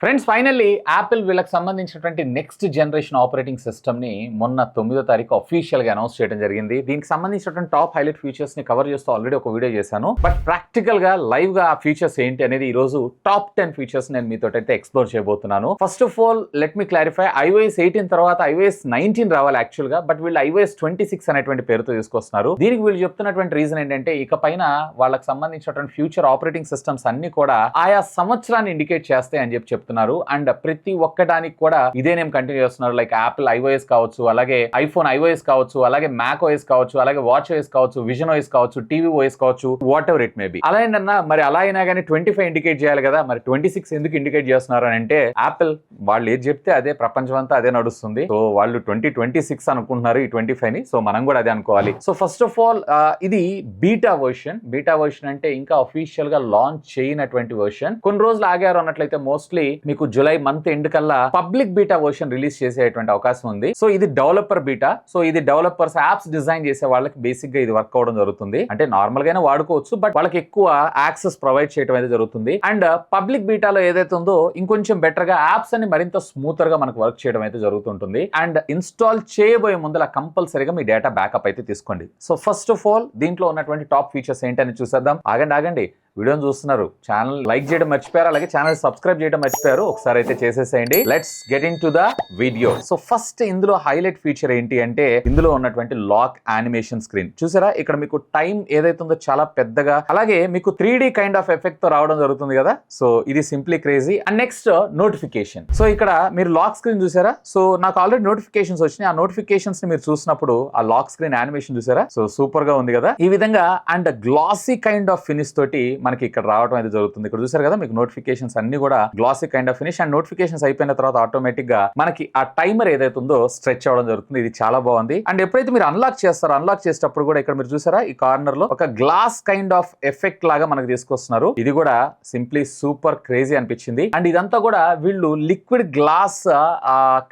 Friends finally Apple వీళ్ళకి సంబంధించినటువంటి next generation operating system ని మొన్న 9వ తారీఖు అఫీషియల్ గా అనౌన్స్ చేయడం జరిగింది. దీనికి సంబంధించినటువంటి టాప్ హైలైట్ ఫీచర్స్ ని కవర్ చేస్తూ ఆల్రెడీ ఒక వీడియో చేశాను. బట్ ప్రాక్టికల్ గా లైవ్ గా ఆ ఫీచర్స్ ఏంటి అనేది ఈ రోజు టాప్ 10 ఫీచర్స్ నేను మీతో అయితే ఎక్స్ప్లోర్ చేయబోతున్నాను. First of all let me clarify, iOS 18 తర్వాత iOS 19 రావాలి యాక్చువల్ గా, బట్ వీళ్ళు iOS 26 అనేటువంటి పేరుతో తీసుకొస్తున్నారు. దీనికి వీళ్ళు చెప్తున్నటువంటి రీజన్ ఏంటంటే ఇక పైన వాళ్ళకి సంబంధించినటువంటి ఫ్యూచర్ ఆపరేటింగ్ సిస్టమ్స్ అన్ని కూడా ఆయా సంవత్సరాన్ని ఇండికేట్ చేస్తాయి అని చెప్తున్నారు. అండ్ ప్రతి ఒక్కడానికి కూడా ఇదే నేమ్ కంటిన్యూ చేస్తున్నారు. లైక్ యాపిల్ iOS కావచ్చు, అలాగే ఐఫోన్ iOS కావచ్చు, అలాగే మ్యాక్ OS కావచ్చు, అలాగే వాచ్ OS కావచ్చు, విజన్ OS కావచ్చు, టీవీ OS కావచ్చు, what ever it may be. అలా ఏంటన్నా మరి అలా అయినా కానీ 25 ఇండికేట్ చేయాలి కదా, మరి 26 ఎందుకు ఇండికేట్ చేస్తున్నారు అని అంటే యాపిల్ వాళ్ళు ఏది చెప్తే అదే, ప్రపంచం అంతా అదే నడుస్తుంది. సో వాళ్ళు 2026 అనుకుంటున్నారు ఈ 25 ని. సో మనం కూడా అదే అనుకోవాలి. సో ఫస్ట్ ఆఫ్ ఆల్ ఇది బీటా వర్షన్ అంటే ఇంకా అఫీషియల్ గా లాంచ్ చేయనటువంటి వర్షన్. కొన్ని రోజులు ఆగారు అన్నట్లయితే మోస్ట్లీ మీకు జూలై మంత్ ఎండ్ కల్లా పబ్లిక్ బీటా వర్షన్ రిలీజ్ చేసేటువంటి అవకాశం ఉంది. సో ఇది డెవలపర్ బీటా. సో ఇది డెవలపర్స్ యాప్స్ డిజైన్ చేసే వాళ్ళకి బేసిక్ గా ఇది వర్క్ అవడం జరుగుతుంది. అంటే నార్మల్ గానే వాడుకోవచ్చు, బట్ వాళ్ళకి ఎక్కువ యాక్సెస్ ప్రొవైడ్ చేయడం అయితే జరుగుతుంది. అండ్ పబ్లిక్ బీటాలో ఏదైతే ఉందో ఇంకొంచెం బెటర్ గా యాప్స్ అని మరింత స్మూతర్ గా మనకు వర్క్ చేయడం అయితే జరుగుతుంటుంది. అండ్ ఇన్స్టాల్ చేయబోయే ముందు కంపల్సరీగా మీ డేటా బ్యాకప్ అయితే తీసుకోండి. సో ఫస్ట్ ఆఫ్ ఆల్ దీంట్లో ఉన్నటువంటి టాప్ ఫీచర్స్ ఏంటని చూసేద్దాం. ఆగండి, వీడియోని చూస్తున్నారు, ఛానల్ లైక్ చేయడం మర్చిపోయారు, అలాగే ఛానల్ సబ్స్క్రైబ్ చేయడం మర్చిపోయారు, ఒకసారి అయితే చేసేసేయండి. Let's get in to the video. So first ఇందులో హైలైట్ ఫీచర్ ఏంటి అంటే ఇందులో ఉన్నటువంటి లాక్ యానిమేషన్ స్క్రీన్ చూసారా. ఇక్కడ మీకు టైం ఏదైతే ఉందో చాలా పెద్దగా, అలాగే మీకు 3D కైండ్ ఆఫ్ ఎఫెక్ట్ తో రావడం జరుగుతుంది కదా. సో ఇది simply crazy. And next notification. So ఇక్కడ మీరు లాక్ స్క్రీన్ చూసారా. సో నాకు ఆల్రెడీ నోటిఫికేషన్స్ వచ్చినాయి. ఆ నోటిఫికేషన్స్ ని మీరు చూసినప్పుడు ఆ లాక్ స్క్రీన్ యానిమేషన్ చూసారా. సో సూపర్ గా ఉంది కదా ఈ విధంగా. And glossy kind of finish తోటి మనకి ఇక్కడ రావడం అయితే జరుగుతుంది. ఇక్కడ చూసారు కదా మీకు నోటిఫికేషన్స్ అన్ని కూడా glossy kind of finish. And notifications అయిపోయిన తర్వాత ఆటోమేటిక్ గా మనకి ఆ టైమర్ ఏదైతే ఉందో స్ట్రెచ్ అవడం జరుగుతుంది. ఇది చాలా బాగుంది. అండ్ ఎప్పుడైతే మీరు అన్లాక్ చేస్తారో, అన్లాక్ చేసేటప్పుడు కూడా ఇక్కడ మీరు చూసారా ఈ కార్నర్ లో ఒక గ్లాస్ కైండ్ ఆఫ్ ఎఫెక్ట్ లాగా మనకు తీసుకొస్తున్నారు. ఇది కూడా సింప్లీ సూపర్ క్రేజీ అనిపించింది. అండ్ ఇదంతా కూడా వీళ్ళు liquid glass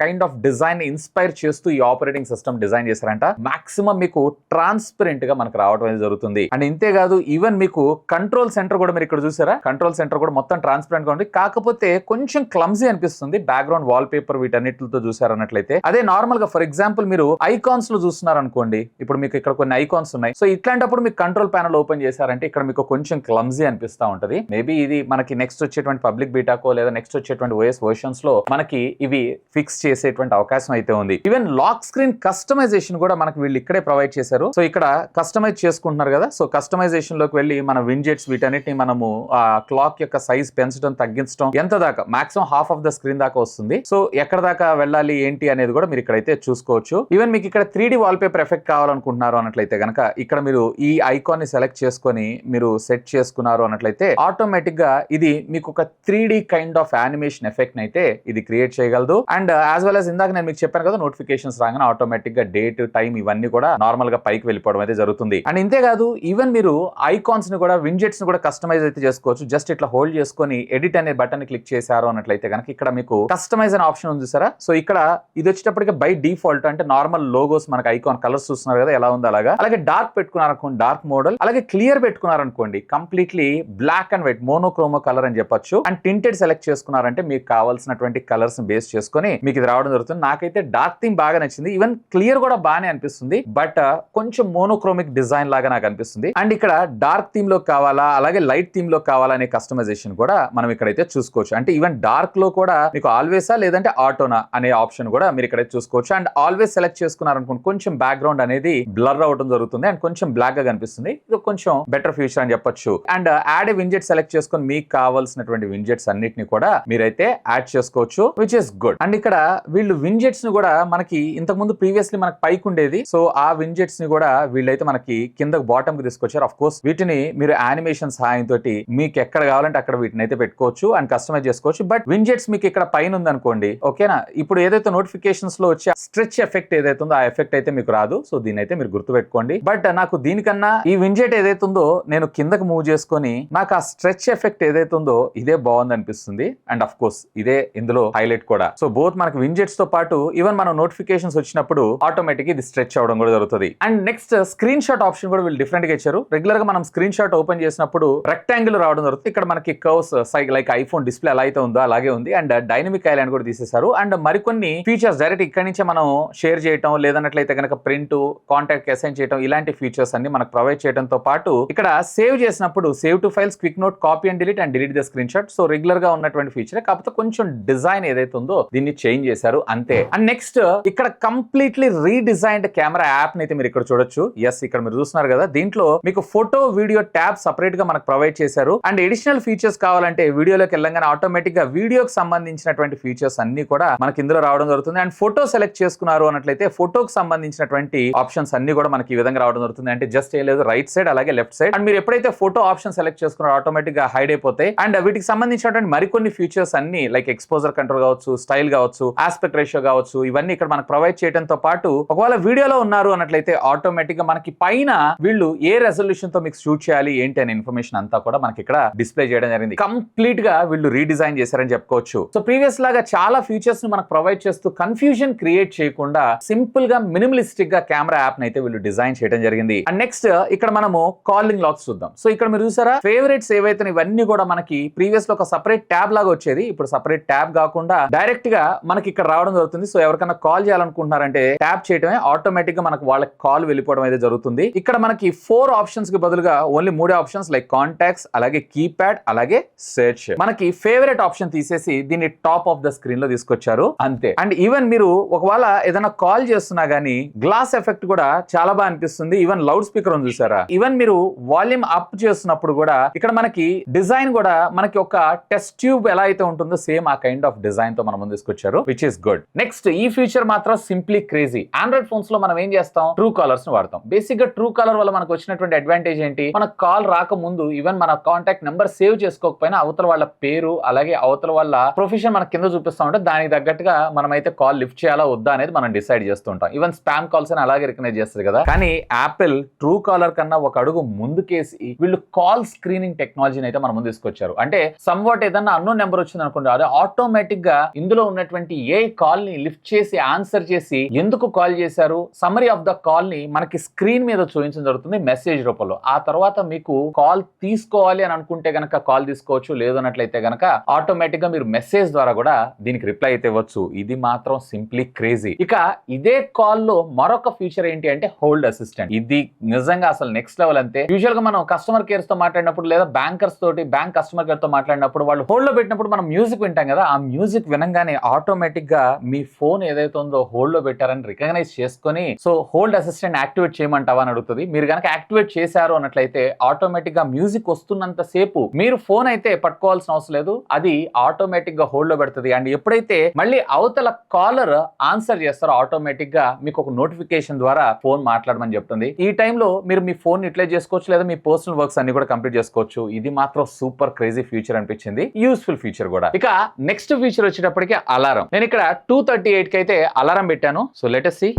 kind of design inspire చేస్తూ ఈ ఆపరేటింగ్ సిస్టమ్ డిజైన్ చేశారంట. మాక్సిమం మీకు ట్రాన్స్పరెంట్ గా మనకు రావడం అయితే జరుగుతుంది. అండ్ ఇంతేకాదు ఈవెన్ మీకు కంట్రోల్ సెంటర్ కూడా మీరు ఇక్కడ చూసారా. కంట్రోల్ సెంటర్ కూడా మొత్తం ట్రాన్స్పరెంట్ గా ఉంది. కాకపోతే కొంచెం క్లమ్జీ అనిపిస్తుంది బ్యాక్గ్రౌండ్ వాల్ పేపర్ వీటన్నిటితో చూసారన్నట్లయితే. అదే నార్మల్ గా ఫర్ ఎగ్జాంపుల్ మీరు ఐకాన్స్ లో చూస్తున్నారు అనుకోండి. ఇప్పుడు మీకు ఇక్కడ కొన్ని ఐకాన్స్ ఉన్నాయి. సో ఇట్లాంటప్పుడు మీకు కంట్రోల్ ప్యానల్ ఓపెన్ చేశారంటే ఇక్కడ మీకు కొంచెం క్లమ్జీ అనిపిస్తా ఉంటది. మేబీ ఇది మనకి నెక్స్ట్ వచ్చేటువంటి పబ్లిక్ బీటాకో లేదా నెక్స్ట్ వచ్చేటువంటి OS వర్షన్స్ లో మనకి ఇవి ఫిక్స్ చేసేటువంటి అవకాశం అయితే ఉంది. ఈవెన్ లాక్ స్క్రీన్ కస్టమైజేషన్ కూడా మనకి వీళ్ళు ఇక్కడే ప్రొవైడ్ చేశారు. సో ఇక్కడ కస్టమైజ్ చేసుకుంటున్నారు కదా. సో కస్టమైజేషన్ లోకి వెళ్ళి మన వింజెట్స్ వీటన్నిటిని మనము ఆ క్లాక్ యొక్క సైజ్ పెంచడం తగ్గించడం ఎంత దాకా maximum half of the screen దాకా వస్తుంది. సో ఎక్కడ దాకా వెళ్ళాలి ఏంటి అనేది కూడా మీరు ఇక్కడైతే చూసుకోవచ్చు. ఈవెన్ మీకు ఇక్కడ 3D వాల్ పేపర్ ఎఫెక్ట్ కావాలనుకుంటున్నారు అన్నట్లయితే కనుక ఇక్కడ మీరు ఈ ఐకాన్ ని సెలెక్ట్ చేసుకొని మీరు సెట్ చేసుకున్నారు అన్నట్లయితే ఆటోమేటిక్ గా ఇది మీకు ఒక 3D kind of animation effect అయితే ఇది క్రియేట్ చేయగలదు. అండ్ యాజ్ వెల్ as ఇందాక నేను మీకు చెప్పాను కదా నోటిఫికేషన్స్ రాగానే ఆటోమేటిక్ గా డేట్ టైం ఇవన్నీ కూడా నార్మల్ గా పైకి వెళ్ళిపోవడం అయితే జరుగుతుంది. అండ్ ఇంతేకాదు ఈవెన్ మీరు ఐకాన్స్ ని కూడా వింజెట్స్ ని కూడా కస్టమైజ్ అయితే చేసుకోవచ్చు. జస్ట్ ఇట్లా హోల్డ్ చేసుకొని ఎడిట్ అనే బటన్ ని క్లిక్ చేశారు అన్నట్లయితే కనుక ఇక్కడ మీకు కస్టమైజ్ అనే ఆప్షన్ ఉంది సారా. సో ఇక్కడ ఇది వచ్చేటప్పటికి బై డిఫాల్ట్ అంటే నార్మల్ లోగోస్ మనకి ఐకాన్ కలర్స్ చూస్తున్నారు కదా ఎలా ఉంది అలాగా. అలాగే డార్క్ పెట్టుకున్నారనుకోండి డార్క్ మోడల్, అలాగే క్లియర్ పెట్టుకున్నారనుకోండి completely black and white monochrome colour అని చెప్పొచ్చు. అండ్ టింటెడ్ సెలెక్ట్ చేసుకున్నారంటే మీకు కావాల్సినటువంటి కలర్స్ బేస్ చేసుకొని మీకు ఇది రావడం జరుగుతుంది. నాకైతే డార్క్ థీమ్ బాగా నచ్చింది. ఈవెన్ క్లియర్ కూడా బాగానే అనిపిస్తుంది, బట్ కొంచెం మోనోక్రోమిక్ డిజైన్ లాగా నాకు అనిపిస్తుంది. అండ్ ఇక్కడ డార్క్ థీమ్ లో కావాలా అలాగే లైట్ థీమ్ లో కావాలనే కస్టమైజేషన్ కూడా మనం ఇక్కడైతే చూసుకోవచ్చు. అంటే ఈవెన్ డార్క్ లో కూడా మీకు ఆల్వేసా లేదంటే ఆటోనా అనే ఆప్షన్ కూడా మీరు ఇక్కడైతే చూసుకోవచ్చు. అండ్ ఆల్వేస్ సెలెక్ట్ చేసుకున్నారనుకోండి కొంచెం బ్యాక్గ్రౌండ్ అనేది బ్లర్ అవడం జరుగుతుంది అండ్ కొంచెం బ్లాక్ గా కనిపిస్తుంది. ఇది కొంచెం బెటర్ ఫీచర్ అని చెప్పొచ్చు. అండ్ యాడ్ ఏ వింజెట్ సెలెక్ట్ చేసుకొని మీకు కావాల్సినటువంటి వింజెట్స్ అన్నిటిని కూడా మీరైతే యాడ్ చేసుకోవచ్చు, విచ్ ఇస్ గుడ్. అండ్ ఇక్కడ వీళ్ళు వింజెట్స్ ని కూడా మనకి ఇంతకు ముందు ప్రీవియస్లీ మనకి పైకి ఉండేది. సో ఆ వింజెట్స్ ని కూడా వీళ్ళైతే మనకి కింద బాటమ్ కి తీసుకొచ్చారు. ఆఫ్ కోర్స్ వీటిని మీరు యానిమేషన్ సహాయంతో మీకు ఎక్కడ కావాలంటే అక్కడ వీటిని అయితే పెట్టుకోవచ్చు అండ్ కస్టమైజ్ చేసుకోవచ్చు. బట్ వింజెట్స్ మీకు ఇక్కడ పైన ఉంది అనుకోండి, ఓకేనా. ఇప్పుడు ఏదైతే నోటిఫికేషన్స్ లో వచ్చే స్ట్రెచ్ ఎఫెక్ట్ ఏదైతే ఉందో ఆ ఎఫెక్ట్ అయితే మీకు రాదు. సో దీని అయితే మీరు గుర్తు పెట్టుకోండి. బట్ నాకు దీనికన్నా ఈ వింజెట్ ఏదైతే ఉందో నేను కిందకి మూవ్ చేసుకొని నాకు ఆ స్ట్రెచ్ ఎఫెక్ట్ ఏదైతే ఉందో ఇదే బాగుంది అనిపిస్తుంది. అండ్ ఆఫ్ కోర్స్ ఇదే ఇందులో హైలైట్ కూడా. సో బోత్ మనకి వింజెట్స్ తో పాటు ఈవెన్ మనం నోటిఫికేషన్స్ వచ్చినప్పుడు ఆటోమేటిక్ ఇది స్ట్రెచ్ అవడం కూడా జరుగుతుంది. And next screen shot option కూడా వీళ్ళు డిఫరెంట్ గా ఇచ్చారు. రెగ్యులర్ గా మనం స్క్రీన్ షాట్ ఓపెన్ చేసినప్పుడు చేసినప్పుడు రెక్టాంగిల్ రావడం జరుగుతుంది. ఇక్కడ మనకి కర్వ్స్ లైక్ ఐఫోన్ డిస్ప్లే ఎలా అయితే ఉందో అలాగే ఉంది. అండ్ డైనమిక్ ఐలాండ్ కూడా తీసేశారు. అండ్ మరికొన్ని ఫీచర్స్ డైరెక్ట్ ఇక్కడ నుంచే మనం షేర్ చేయటం, లేదన్నట్లయితే కనుక ప్రింట్, కాంటాక్ట్ అసైన్ చేయడం, ఇలాంటి ఫీచర్స్ అన్ని మనకు ప్రొవైడ్ చేయడంతో పాటు ఇక్కడ సేవ్ చేసినప్పుడు save to files, quick note, copy and delete and delete the screen shot. So regular గా ఉన్నటువంటి ఫీచర్, కాకపోతే కొంచెం డిజైన్ ఏదైతే ఉందో దీన్ని చేంజ్ చేశారు అంతే. అండ్ నెక్స్ట్ ఇక్కడ కంప్లీట్లీ రీడిజైన్డ్ కెమెరా యాప్ అయితే మీరు ఇక్కడ చూడొచ్చు. ఎస్, ఇక్కడ మీరు చూస్తున్నారు కదా, దీంట్లో మీకు ఫోటో, వీడియో ట్యాబ్ సపరేట్ గా మనకు ప్రొవైడ్ చేశారు. అండ్ అడిషనల్ ఫీచర్స్ కావాలంటే వీడియోలోకి వెళ్ళగానే ఆటోమేటిక్ గా వీడియోకి సంబంధించినటువంటి ఫీచర్స్ అన్ని కూడా మనకి ఇందులో రావడం జరుగుతుంది. అండ్ ఫోటో సెలెక్ట్ చేసుకున్నారు అన్నట్లయితే ఫోటోకి సంబంధించినటువంటి ఆప్షన్స్ అన్ని కూడా మనకి ఈ విధంగా రావడం జరుగుతుంది. అంటే జస్ట్ ఏం లేదు, రైట్ సైడ్ అలాగే లెఫ్ట్ సైడ్. అండ్ మీరు ఎప్పుడైతే ఫోటో ఆప్షన్ సెలెక్ట్ చేసుకున్నారో ఆటోమేటిక్ గా హైడ్ అయిపోతాయి. అండ్ వీటికి సంబంధించినటువంటి మరికొన్ని ఫీచర్స్ అన్ని లైక్ ఎక్స్పోజర్ కంట్రోల్ కావచ్చు, స్టైల్ కావచ్చు, ఆస్పెక్ట్ రేషియో కావచ్చు, ఇవన్నీ ఇక్కడ మనకు ప్రొవైడ్ చేయడంతో పాటు ఒకవేళ వీడియోలో ఉన్నారు అన్నట్లయితే ఆటోమేటిక్ గా మనకి పైన వీళ్ళు ఏ రెజల్యూషన్ తో మీకు షూట్ చేయాలి ఏంటి అనే ఇన్ఫర్మేషన్ అంతా కూడా మనకి ఇక్కడ డిస్ప్లే చేయడం జరిగింది. కంప్లీట్ గా వీళ్ళు రీడిజైన్ చేశారని చెప్పుకోవచ్చు. సో ప్రీవియస్ లాగా చాలా ఫీచర్స్ ని మనకు ప్రొవైడ్ చేస్తూ కన్ఫ్యూజన్ క్రియేట్ చేయకుండా సింపుల్ గా మినిమలిస్టిక్ గా కెమెరా యాప్ అయితే వీళ్ళు డిజైన్ చేయడం జరిగింది. అండ్ నెక్స్ట్ ఇక్కడ మనము కాలింగ్ లాక్స్ చూద్దాం. సో ఇక్కడ మీరు చూసారా, ఫేవరెట్స్ ఏవైతే ఇవన్నీ కూడా మనకి ప్రీవియస్ లో ఒక సపరేట్ ట్యాబ్ లాగా వచ్చేది, ఇప్పుడు సపరేట్ ట్యాబ్ కాకుండా డైరెక్ట్ గా మనకి ఇక్కడ రావడం జరుగుతుంది. సో ఎవరికైనా కాల్ చేయాలనుకుంటున్నారంటే ట్యాప్ చేయడమే ఆటోమేటిక్ గా మనకు వాళ్ళకి కాల్ వెళ్ళిపోవడం అయితే జరుగుతుంది. ఇక్కడ మనకి 4 ఆప్షన్స్ కి బదులుగా ఓన్లీ 3 ఆప్షన్స్ లైక్ కాంటాక్ట్స్, అలాగే కీప్యాడ్, అలాగే సెర్చ్. మనకి ఫేవరెట్ ఆప్షన్ తీసేసి దీన్ని టాప్ ఆఫ్ ద స్క్రీన్ లో తీసుకొచ్చారు అంతే. అండ్ ఈవెన్ మీరు ఒకవేళ ఏదైనా కాల్ చేస్తున్నా గానీ గ్లాస్ ఎఫెక్ట్ కూడా చాలా బాగా అనిపిస్తుంది. ఈవెన్ లౌడ్ స్పీకర్ ఉంది చూసారా, ఈవెన్ మీరు వాల్యూమ్ అప్ చేస్తున్నప్పుడు కూడా ఇక్కడ మనకి డిజైన్ కూడా మనకి ఒక టెస్ట్ ట్యూబ్ ఎలా అయితే ఉంటుందో సేమ్ ఆ కైండ్ ఆఫ్ డిజైన్ తో మనం ముందు తీసుకొచ్చారు, విచ్ ఇస్ గుడ్. నెక్స్ట్ ఈ ఫీచర్ మాత్రం సింప్లీ క్రేజీ. ఆండ్రాయిడ్ ఫోన్స్ లో మనం ఏం చేస్తాం, ట్రూ కాలర్స్ ని వాడతాం. బేసిక్ గా ట్రూ కాలర్ వల్ల మనకు వచ్చినటువంటి అడ్వాంటేజ్ ఏంటి, మన కాల్ రాకముందు ఈవెన్ మన కాంటాక్ట్ నెంబర్ సేవ్ చేసుకోకపోయినా అవతల వాళ్ళ పేరు అలాగే అవతల వాళ్ళ ప్రొఫెషన్ మన కింద చూపిస్తా ఉంటే దానికి తగ్గట్టుగా మనం అయితే కాల్ లిఫ్ట్ చేయాలా వద్దా అనేది మనం డిసైడ్ చేస్తుంటాం. ఈవెన్ స్పామ్ కాల్స్ అని అలాగే రికగ్నైజ్ చేస్తుంది కదా. కానీ యాపిల్ ట్రూ కాలర్ కన్నా ఒక అడుగు ముందుకేసి వీళ్ళు కాల్ స్క్రీనింగ్ టెక్నాలజీని అయితే మనం ముందు తీసుకొచ్చారు. అంటే సమ్వాట్ ఏదన్నా అన్నోన్ నెంబర్ వచ్చింది అనుకోండి, అది ఆటోమేటిక్ గా ఇందులో ఉన్నటువంటి ఏ కాల్ ని లిఫ్ట్ చేసి ఆన్సర్ చేసి ఎందుకు కాల్ చేశారు, సమరీ ఆఫ్ ద కాల్ ని మనకి స్క్రీన్ మీద చూపించడం జరుగుతుంది మెసేజ్ రూపంలో. ఆ తర్వాత మీకు కాల్ తీసుకోవాలి అని అనుకుంటే గనక కాల్ తీసుకోవచ్చు, లేదన్నట్లయితే గనక ఆటోమేటిక్ గా మీరు మెసేజ్ ద్వారా కూడా దీనికి రిప్లై అయితే ఇవ్వచ్చు. ఇది మాత్రం సింప్లీ క్రేజీ. ఇక ఇదే కాల్ లో మరొక ఫీచర్ ఏంటి అంటే హోల్డ్ అసిస్టెంట్. ఇది నిజంగా అసలు నెక్స్ట్ లెవెల్. అంతే యూజువల్ గా మనం కస్టమర్ కేర్స్ తో మాట్లాడినప్పుడు లేదా బ్యాంకర్స్ తోటి బ్యాంక్ కస్టమర్ కేర్ తో మాట్లాడినప్పుడు వాళ్ళు హోల్డ్ లో పెట్టినప్పుడు మనం మ్యూజిక్ వింటాం కదా, ఆ మ్యూజిక్ వినంగానే ఆటోమేటిక్ గా మీ ఫోన్ ఏదైతే ఉందో హోల్డ్ లో పెట్టారని రికగ్నైజ్ చేసుకొని సో హోల్డ్ అసిస్టెంట్ యాక్టివేట్ చేయమంటావా అని అడుగుతుంది. మీరు కనుక యాక్టివేట్ చేశారు అన్నట్లయితే ఆటోమేటిక్ గా మ్యూజిక్ వస్తున్నంత సేపు మీరు ఫోన్ అయితే పట్టుకోవాల్సిన అవసరం లేదు, అది ఆటోమేటిక్ గా హోల్డ్ లో పెడుతుంది. అండ్ ఎప్పుడైతే మళ్ళీ అవతల కాలర్ ఆన్సర్ చేస్తారో ఆటోమేటిక్ గా మీకు ఒక నోటిఫికేషన్ ద్వారా ఫోన్ మాట్లాడమని చెప్తుంది. ఈ టైంలో మీరు మీ ఫోన్ యూటిలైజ్ చేసుకోవచ్చు లేదా మీ పర్సనల్ వర్క్స్ అన్ని కూడా కంప్లీట్ చేసుకోవచ్చు. ఇది మాత్రం సూపర్ క్రేజీ ఫీచర్ అనిపించింది, యూస్ఫుల్ ఫీచర్ కూడా. ఇక నెక్స్ట్ ఫీచర్ వచ్చేటప్పటికి అలారం. నేను ఇక్కడ 2:38 కి అయితే అలారం పెట్టాను. So let us see.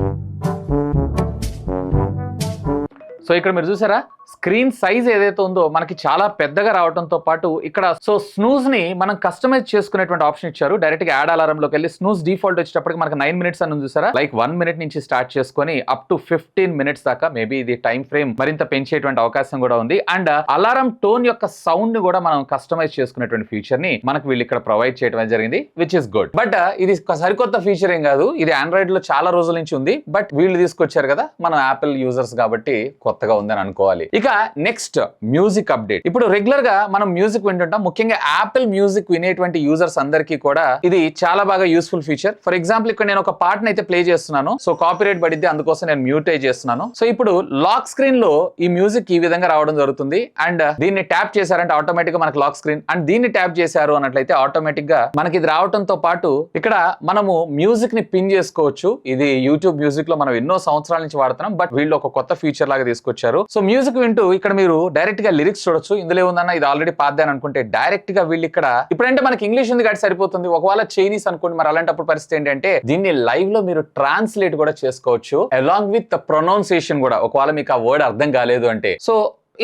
So ఇక్కడ మీరు చూసారా, స్క్రీన్ సైజ్ ఏదైతే ఉందో మనకి చాలా పెద్దగా రావడంతో పాటు ఇక్కడ సో స్నూజ్ ని మనం కస్టమైజ్ చేసుకునేటువంటి ఆప్షన్ ఇచ్చారు. డైరెక్ట్ గా యాడ్ అలారం లోకి వెళ్ళి స్నూజ్ డిఫాల్ట్ వచ్చేటప్పటికి మనకి 9 minutes అని చూసారా, లైక్ 1 minute నుంచి స్టార్ట్ చేసుకొని అప్ టు 15 minutes దాకా మేబీ ఇది టైం ఫ్రేమ్ మరింత పెంచేటువంటి అవకాశం కూడా ఉంది. అండ్ అలారం టోన్ యొక్క సౌండ్ ని కూడా మనం కస్టమైజ్ చేసుకునేటువంటి ఫీచర్ ని మనకు వీళ్ళు ఇక్కడ ప్రొవైడ్ చేయడం జరిగింది, విచ్ ఇస్ గుడ్. బట్ ఇది సరికొత్త ఫీచర్ ఏం కాదు, ఇది ఆండ్రాయిడ్ లో చాలా రోజుల నుంచి ఉంది. బట్ వీళ్ళు తీసుకొచ్చారు కదా, మనం యాపిల్ యూజర్స్ కాబట్టి కొత్తగా ఉందని అనుకోవాలి. ఇక నెక్స్ట్ మ్యూజిక్ అప్డేట్. ఇప్పుడు రెగ్యులర్ గా మనం మ్యూజిక్ వింటుంటాం, ముఖ్యంగా యాపిల్ మ్యూజిక్ వినేటువంటి యూజర్స్ అందరికీ కూడా ఇది చాలా బాగా యూస్ఫుల్ ఫీచర్. ఫర్ ఎగ్జాంపుల్ ఇక్కడ నేను ఒక పాటను అయితే ప్లే చేస్తున్నాను, సో కాపీరైట్ పడిద్ది, అందుకోసం నేను మ్యూట్ చేస్తున్నాను. సో ఇప్పుడు లాక్ స్క్రీన్ లో ఈ మ్యూజిక్ ఈ విధంగా రావడం జరుగుతుంది. అండ్ దీన్ని ట్యాప్ చేశారంటే ఆటోమేటిక్ గా మనకి లాక్ స్క్రీన్, అండ్ దీన్ని ట్యాప్ చేశారు అన్నట్లయితే ఆటోమేటిక్ గా మనకి ఇది రావడంతో పాటు ఇక్కడ మనము మ్యూజిక్ ని పిన్ చేసుకోవచ్చు. ఇది యూట్యూబ్ మ్యూజిక్ లో మనం ఎన్నో సంవత్సరాల నుంచి వాడుతున్నాం, బట్ వీళ్ళు ఒక కొత్త ఫీచర్ లాగా తీసుకొచ్చారు. సో మ్యూజిక్ వింటూ ఇక్కడ మీరు డైరెక్ట్ గా లిరిక్స్ చూడొచ్చు. ఇందులో ఏముందన్నా ఇది ఆల్రెడీ పాద్దాను అనుకుంటే డైరెక్ట్ గా వీళ్ళు ఇక్కడ ఇప్పుడంటే మనకి ఇంగ్లీష్ ఉంది కాబట్టి సరిపోతుంది. ఒకవేళ చైనీస్ అనుకోండి, మరి అలాంటప్పుడు పరిస్థితి ఏంటంటే దీన్ని లైవ్ లో మీరు ట్రాన్స్లేట్ కూడా చేసుకోవచ్చు అలాంగ్ విత్ ప్రొనౌన్సియేషన్ కూడా, ఒకవేళ మీకు ఆ వర్డ్ అర్థం కాలేదు అంటే. సో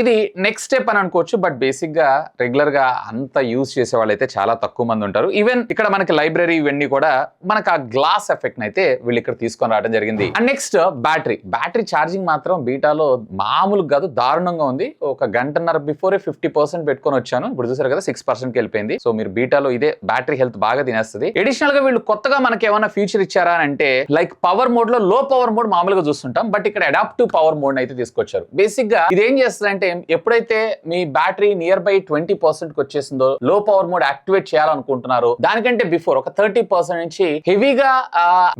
ఇది నెక్స్ట్ స్టెప్ అని అనుకోవచ్చు, బట్ బేసిక్ గా రెగ్యులర్ గా అంత యూజ్ చేసే వాళ్ళైతే చాలా తక్కువ మంది ఉంటారు. ఈవెన్ ఇక్కడ మనకి లైబ్రరీ ఇవన్నీ కూడా మనకు ఆ గ్లాస్ ఎఫెక్ట్ అయితే వీళ్ళు ఇక్కడ తీసుకొని రావడం జరిగింది. అండ్ నెక్స్ట్ బ్యాటరీ ఛార్జింగ్ మాత్రం బీటాలో మామూలు కాదు, దారుణంగా ఉంది. ఒక గంటన్నర బిఫోరే 50% పెట్టుకొని వచ్చాను, ఇప్పుడు చూసారు కదా 6% వెళ్ళిపోయింది. సో మీరు బీటాలో ఇదే బ్యాటరీ హెల్త్ బాగా తినేస్తుంది. అడిషనల్ గా వీళ్ళు కొత్తగా మనకి ఏమైనా ఫీచర్ ఇచ్చారా అంటే లైక్ పవర్ మోడ్ లో లో పవర్ మోడ్ మామూలుగా చూస్తుంటాం, బట్ ఇక్కడ అడాప్టివ్ పవర్ మోడ్ అయితే తీసుకొచ్చారు. బేసిక్ గా ఇది ఏం చేస్తుందంటే ఎప్పుడైతే మీ బ్యాటరీ నియర్ బై 20% కి వచ్చేసిందో లో పవర్ మోడ్ యాక్టివేట్ చేయాలనుకుంటున్నారు, దానికంటే బిఫోర్ ఒక 30% నుంచి హెవీగా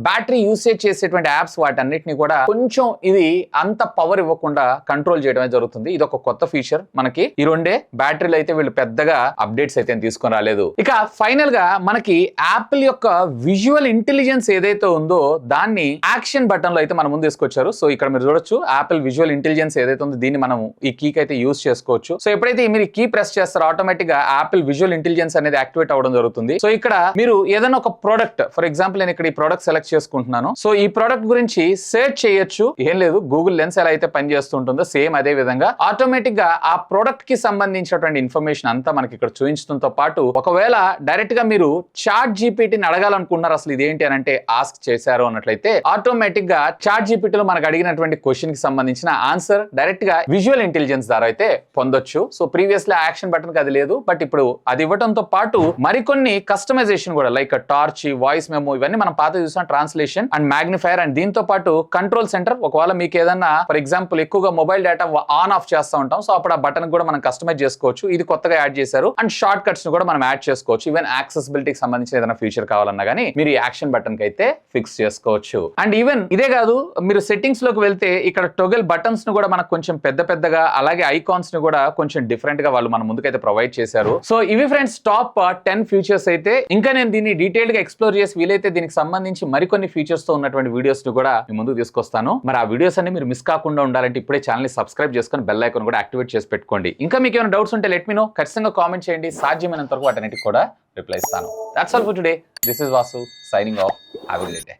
బ్యాటరీ యూసేజ్ చేసేటువంటి యాప్స్ వాటన్నిటిని కూడా కొంచెం ఇది అంత పవర్ ఇవ్వకుండా కంట్రోల్ చేయడమే జరుగుతుంది. ఇది ఒక కొత్త ఫీచర్ మనకి. ఈ రెండే బ్యాటరీలు అయితే వీళ్ళు పెద్దగా అప్డేట్స్ అయితే తీసుకొని రాలేదు. ఇక ఫైనల్ గా మనకి యాపిల్ యొక్క విజువల్ ఇంటెలిజెన్స్ ఏదైతే ఉందో దాన్ని యాక్షన్ బటన్ లో అయితే మన ముందు తీసుకొచ్చారు. సో ఇక్కడ మీరు చూడొచ్చు యాపిల్ విజువల్ ఇంటెలిజెన్స్ ఏదైతే ఉందో దీన్ని మనం ఈ కీకి అయితే యూజ్ చేసుకోవచ్చు. సో ఎప్పుడైతే మీరు కీ ప్రెస్ చేస్తారో ఆటోమేటిక్ గా యాపిల్ విజువల్ ఇంటెలిజెన్స్ అనేది యాక్టివేట్ అవ్వడం జరుగుతుంది. సో ఇక్కడ మీరు ఏదైనా ఒక ప్రోడక్ట్, ఫర్ ఎగ్జాంపుల్ నేను ఇక్కడ ఈ ప్రోడక్ట్ సెలెక్ట్ చేసుకుంటున్నాను. సో ఈ ప్రోడక్ట్ గురించి సెర్చ్ చేయొచ్చు. ఏం లేదు, గూగుల్ లెన్స్ ఎలా అయితే పనిచేస్తుంటుందో సేమ్ అదే విధంగా ఆటోమేటిక్ గా ఆ ప్రోడక్ట్ కి సంబంధించినటువంటి ఇన్ఫర్మేషన్ అంతా మనకి ఇక్కడ చూపించడంతో పాటు ఒకవేళ డైరెక్ట్ గా మీరు చాట్ జీపీటీని అడగాలనుకుంటున్నారు అసలు ఇదేంటి అని అంటే ఆస్క్ చేశారు అన్నట్లయితే ఆటోమేటిక్ గా చాట్ జీపీటీలో మనకు అడిగినటువంటి క్వశ్చన్ కి సంబంధించిన ఆన్సర్ డైరెక్ట్ గా విజువల్ ఇంటెలిజెన్స్ ద్వారా అయితే పొందొచ్చు. సో ప్రీవియస్లీ యాక్షన్ బటన్ కి అది లేదు, బట్ ఇప్పుడు అది ఇవ్వడంతో పాటు మరికొన్ని కస్టమైజేషన్ కూడా లైక్ టార్చ్, వాయిస్ మెమో ఇవన్నీ మనం పాత చూసిన ట్రాన్స్లేషన్ అండ్ మ్యాగ్నిఫైర్ అండ్ దీంతో పాటు కంట్రోల్ సెంటర్. ఒకవేళ మీకు ఏదన్నా ఫర్ ఎగ్జాంపుల్ ఎక్కువగా మొబైల్ డేటా ఆన్ ఆఫ్ చేస్తూ ఉంటాం, సో అప్పుడు ఆ బటన్ కూడా మనం కస్టమైజ్ చేసుకోవచ్చు. ఇది కొత్తగా యాడ్ చేశారు. అండ్ షార్ట్ కట్స్ ని కూడా మనం యాడ్ చేసుకోవచ్చు. ఈవెన్ యాక్సెసిబిలిటీకి సంబంధించిన ఏదైనా ఫీచర్ కావాలన్నా కానీ మీరు ఈ యాక్షన్ బటన్ కి అయితే ఫిక్స్ చేసుకోవచ్చు. అండ్ ఈవెన్ ఇదే కాదు, మీరు సెట్టింగ్స్ లోకి వెళ్తే ఇక్కడ టోగల్ బటన్స్ ను కూడా మనకు కొంచెం పెద్దగా, అలాగే ఐకాన్స్ ని కూడా కొంచెం డిఫరెంట్ గా వాళ్ళు మన ముందుకైతే ప్రొవైడ్ చేశారు. సో ఇవి ఫ్రెండ్స్ టాప్ 10 ఫీచర్స్ అయితే. ఇంకా నేను దీన్ని డీటెయిల్ గా ఎక్స్ప్లోర్ చేసి వీలైతే దీనికి సంబంధించి మరికొన్ని ఫీచర్స్ తో ఉన్నటువంటి వీడియోస్ ను కూడా మీ ముందుకు తీసుకొస్తాను. మరి ఆ వీడియోస్ అన్ని మీరు మిస్ కాకుండా ఉండాలంటే ఇప్పుడే ఛానల్ ని సబ్స్క్రైబ్ చేసుకొని బెల్ ఐకాన్ కూడా యాక్టివేట్ చేసి పెట్టుకోండి. ఇంకా మీకు ఏమైనా డౌట్స్ ఉంటే లెట్ మీ నో, ఖచ్చితంగా కామెంట్ చేయండి. సాధ్యమైనంత వరకు వాటన్నిటికి కూడా రిప్లై ఇస్తాను. That's all for today. This is Vasu signing off. Have a great day.